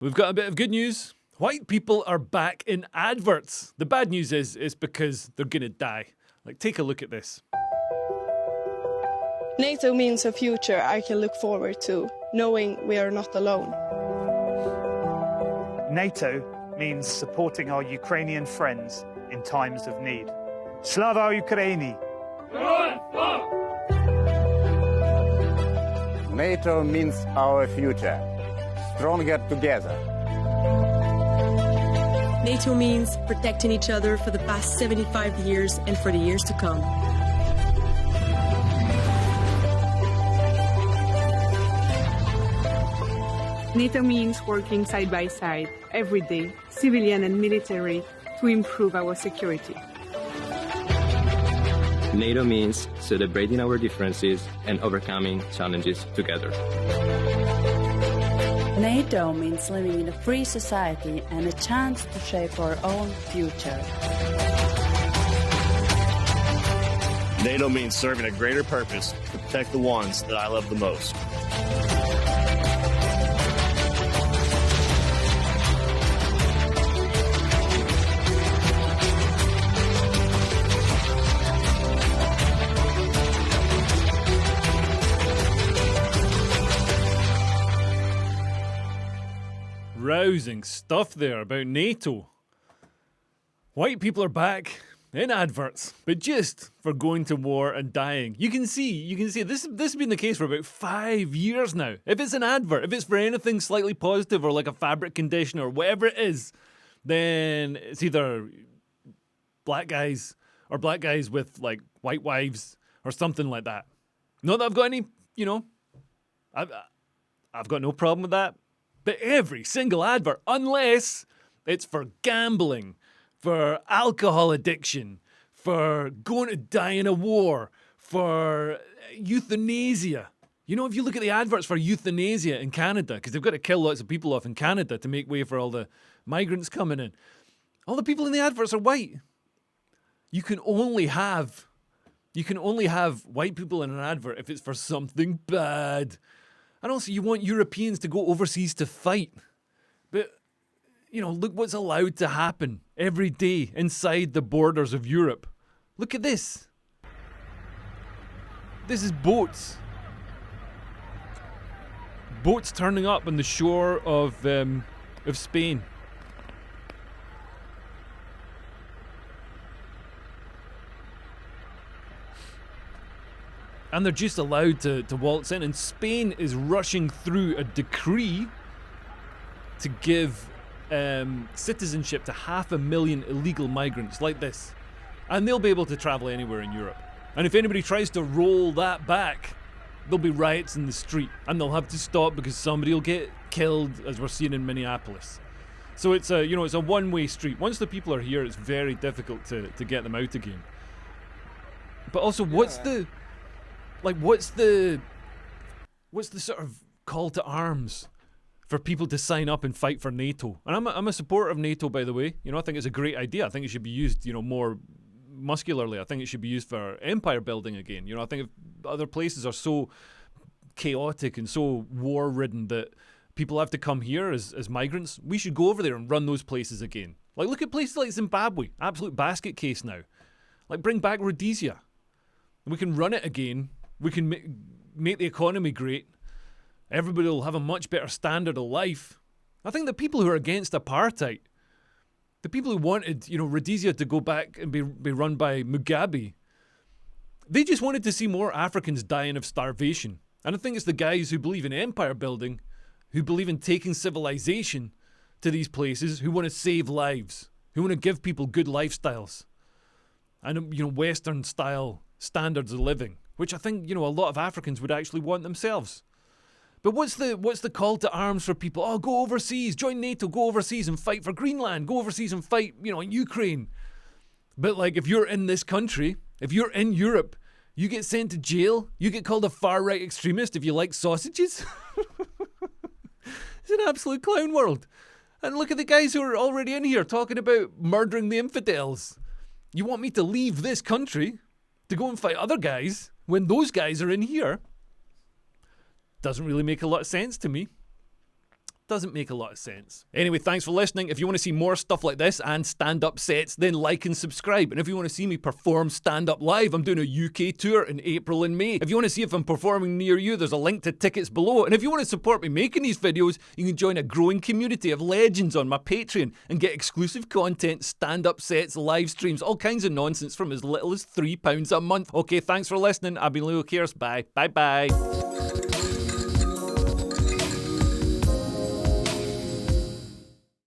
We've got a bit of good news. White people are back in adverts. The bad news is it's because they're gonna die. Like, take a look at this. NATO means a future I can look forward to, knowing we are not alone. NATO means supporting our Ukrainian friends in times of need. Slava Ukraini! NATO means our future, stronger together. NATO means protecting each other for the past 75 years and for the years to come. NATO means working side by side, every day, civilian and military, to improve our security. NATO means celebrating our differences and overcoming challenges together. NATO means living in a free society and a chance to shape our own future. NATO means serving a greater purpose to protect the ones that I love the most. Rousing stuff there about NATO. White people are back in adverts, but just for going to war and dying. You can see this has been the case for about 5 years now. If it's an advert, if it's for anything slightly positive or like a fabric conditioner or whatever it is, then it's either black guys or black guys with like white wives or something like that. Not that I've got any, I've got no problem with that. But every single advert, unless it's for gambling, for alcohol addiction, for going to die in a war, for euthanasia. If you look at the adverts for euthanasia in Canada, because they've got to kill lots of people off in Canada to make way for all the migrants coming in, all the people in the adverts are white. You can only have white people in an advert if it's for something bad. And also, you want Europeans to go overseas to fight. But, look what's allowed to happen every day inside the borders of Europe. Look at this. This is boats. Boats turning up on the shore of Spain. And they're just allowed to waltz in. And Spain is rushing through a decree to give citizenship to 500,000 illegal migrants like this. And they'll be able to travel anywhere in Europe. And if anybody tries to roll that back, there'll be riots in the street. And they'll have to stop because somebody will get killed, as we're seeing in Minneapolis. So it's a one-way street. Once the people are here, it's very difficult to get them out again. But also, what's the sort of call to arms for people to sign up and fight for NATO? And I'm a supporter of NATO, by the way. I think it's a great idea. I think it should be used, more muscularly. I think it should be used for empire building again. I think if other places are so chaotic and so war-ridden that people have to come here as migrants, we should go over there and run those places again. Like, look at places like Zimbabwe. Absolute basket case now. Like, bring back Rhodesia. We can run it again. We can make the economy great. Everybody will have a much better standard of life. I think the people who are against apartheid, the people who wanted, Rhodesia to go back and be run by Mugabe, they just wanted to see more Africans dying of starvation. And I think it's the guys who believe in empire building, who believe in taking civilization to these places, who want to save lives, who want to give people good lifestyles and, Western style standards of living, which I think, a lot of Africans would actually want themselves. But what's the call to arms for people? Oh, go overseas, join NATO, go overseas and fight for Greenland, go overseas and fight, in Ukraine. But like, if you're in this country, if you're in Europe, you get sent to jail, you get called a far-right extremist if you like sausages. It's an absolute clown world. And look at the guys who are already in here talking about murdering the infidels. You want me to leave this country to go and fight other guys when those guys are in here? Doesn't really make a lot of sense to me. doesn't make a lot of sense. Anyway, thanks for listening. If you want to see more stuff like this and stand-up sets, then like and subscribe. And if you want to see me perform stand-up live, I'm doing a UK tour in April and May. If you want to see if I'm performing near you, there's a link to tickets below. And if you want to support me making these videos, you can join a growing community of legends on my Patreon and get exclusive content, stand-up sets, live streams, all kinds of nonsense from as little as £3 a month. Okay, thanks for listening. I've been Leo Kears. Bye. Bye-bye.